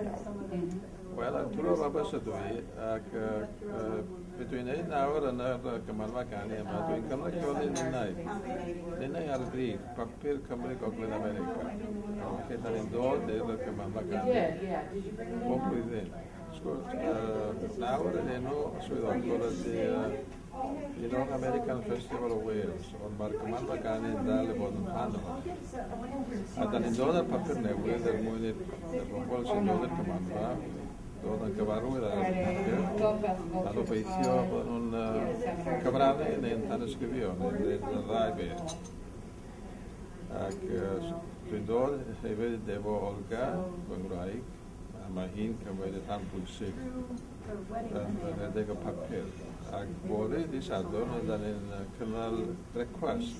Wel, yn drwy'r robos ydw i, ac dwi'n neud nawr yn yr Cymanfa Ganu yma, dwi'n cynrychioli ninnau ar y grif, papur Cymru Gogledd America. Felly, da ni'n dod i'r Cymanfa Ganu bob blwyddyn. Nawr yn enw swyddogol ydy un o'r American Festival of Wales, ond mae'r Cymanfa Ganu'n dal i fod yn rhan o. A da ni'n dod â'r papur newydd mwyn i'r bobl sy'n dod i'r Cymanfa dod yn gyfarwydd ar y papur, a gobeithio bod nhw'n cyfrannu neu'n tanysgrifio, neu'n y ddau beth. Ac dwi'n dod hefyd efo Olga, fy ngwraig, a mae hi'n cymryd y rhan bwysig yn rhedeg y papur. Ac bore di Sadwrn, da ni'n cynnal brecwast.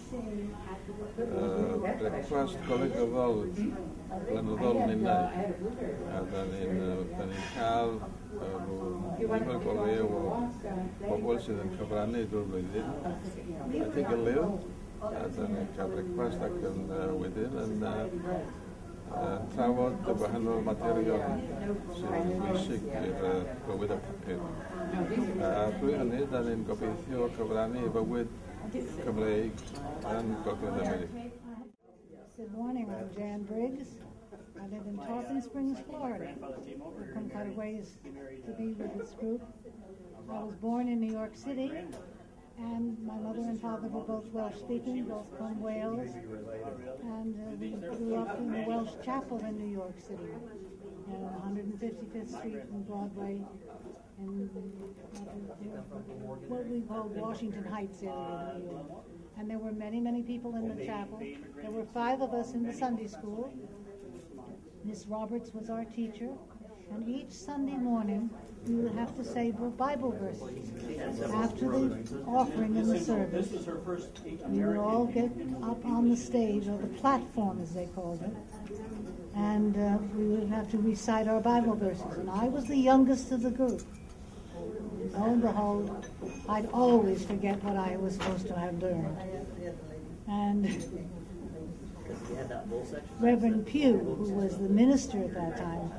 Brecwast golygyddol blynyddol ninnau. A da ni'n cael nifer golew o bobl sydd yn cyfrannu drwy'r blwyddyn. A ti gilydd, a da ni'n cael brecwast ac yn wedyn yn trafod y gwahanol materion sydd yn bwysig i'r bywyd y papur. A drwy hynny, da ni'n gobeithio cyfrannu bywyd Cymreig yn Gogledd America. Good morning, I'm Jan Briggs. I live in Tarpon Springs, Florida. I've come quite a ways to be with this group. I was born in New York City, and my mother and father were both Welsh-speaking, both from Wales, and we grew up in the Welsh Chapel in New York City, 155th Street and Broadway, in what we call Washington Heights area of New York. And there were many, many people in the chapel. There were 5 of us in the Sunday school. Miss Roberts was our teacher, and each Sunday morning we would have to say Bible verses. After the offering in the service, we would all get up on the stage, or the platform as they called it, and we would have to recite our Bible verses. And I was the youngest of the group. Lo and behold, I'd always forget what I was supposed to have learned. And Reverend Pugh, who was the minister at that time,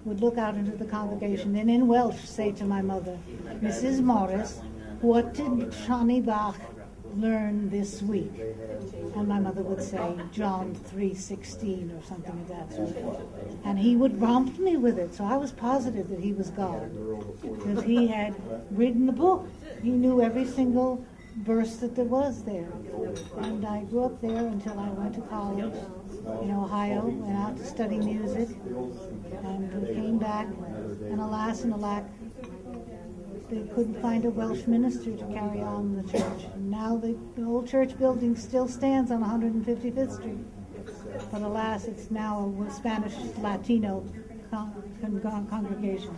would look out into the congregation and in Welsh say to my mother, Mrs. Morris, what did Johnny Bach learn this week? And my mother would say, John 3:16 or something of that sort. And he would prompt me with it, so I was positive that he was God, because he had written the book. He knew every single verse that there was there. And I grew up there until I went to college in Ohio, went out to study music, and came back, and alas and alack, they couldn't find a Welsh minister to carry on the church. And now the old church building still stands on 155th Street. But alas, it's now a Spanish Latino congregation.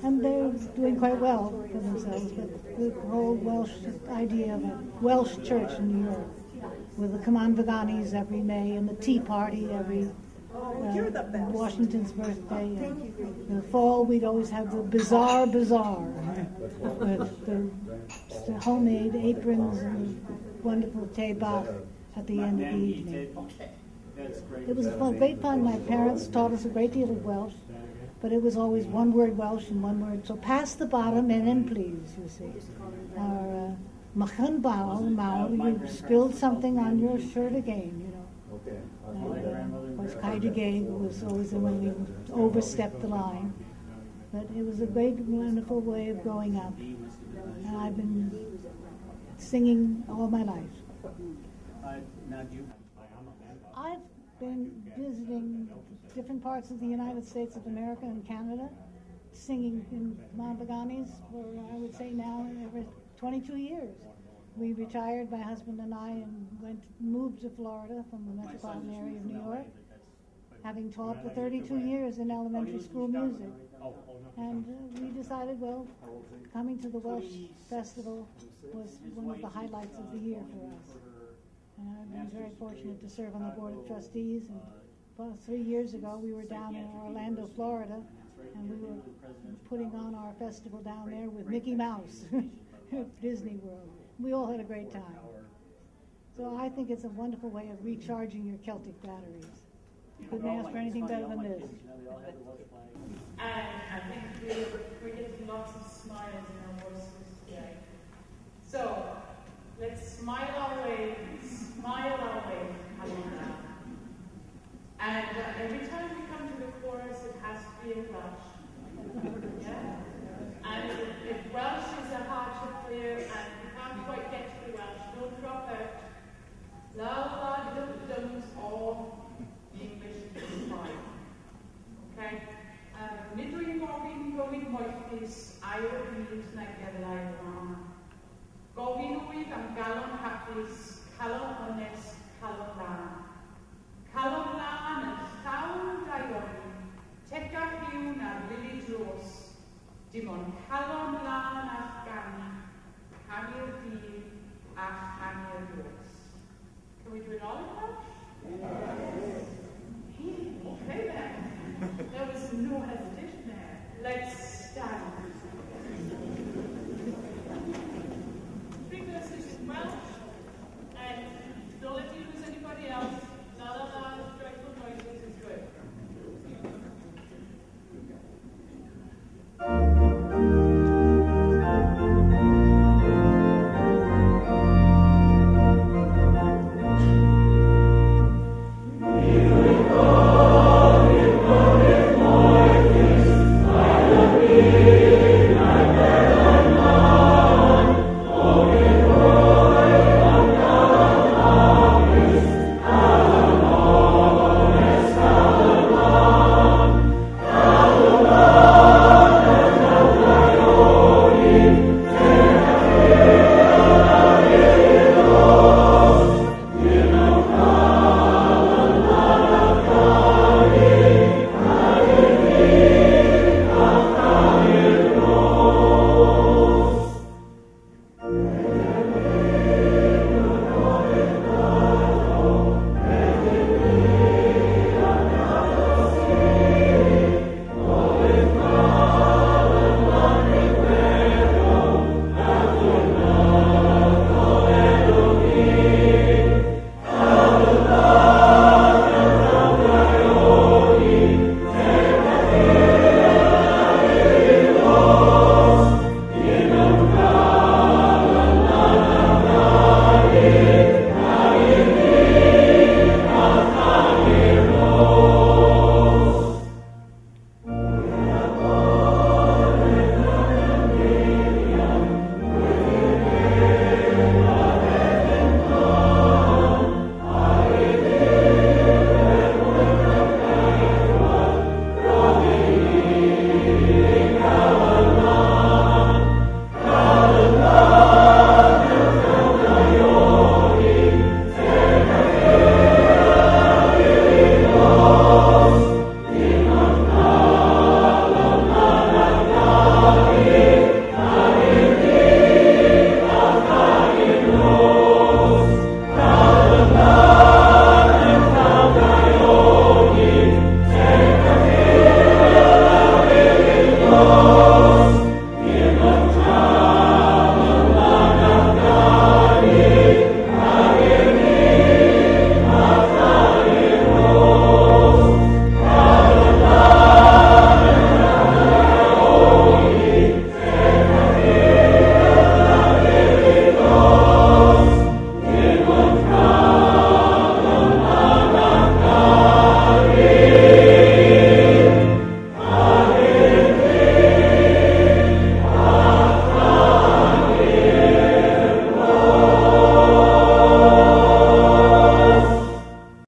And they're doing quite well for themselves, but the whole Welsh idea of a Welsh church in New York, with the Cymanfa Ganis every May, and the Tea Party every Washington's birthday. And in the fall, we'd always have the Bazaar with the homemade aprons and wonderful tebach at the end of the evening. It was great fun. My parents taught us a great deal of Welsh, but it was always one word Welsh and one word. So pass the bottom and in, please, you see. Or Machan Bao, you spilled something on your shirt again, you know. Of course, Kaidageg was always when we overstepped the line. But it was a great, wonderful way of growing up. And I've been singing all my life. I've been visiting different parts of the United States of America and Canada, singing in Cymanfa Ganis for, I would say now, every 22 years. We retired, my husband and I, and moved to Florida from the metropolitan area of New York, having taught for 32 years in elementary school music. And we decided, well, coming to the Welsh Festival was one of the highlights of the year for us. And I've been very fortunate to serve on the Board of Trustees. And about 3 years ago, we were down in Orlando, Florida, and we were putting on our festival down there with Mickey Mouse at Disney World. We all had a great time. So I think it's a wonderful way of recharging your Celtic batteries. Couldn't ask for anything better than this. And I think we're getting lots of smiles in our voices today. So, let's smile our way to Hallelujah. And every time we come to the chorus, it has to be in Welsh. Yeah? And if Welsh is a hardship for you and you can't quite get to the Welsh, don't drop out. Love, or English is fine. Okay? Nid yw'n gofyn gywyn moethus air y byd na gerddau yma. Gofyn wydd am galon hapus, calon onest, calon lan. Calon lan yn llawn daiori, teca hiw na'r lili dros, dim ond calon lan a'ch ganu, hannu'r dydd a'ch hannu'r dros. Can we do it all in Welsh? Yes. Okay then. There was no hesitation there. Let's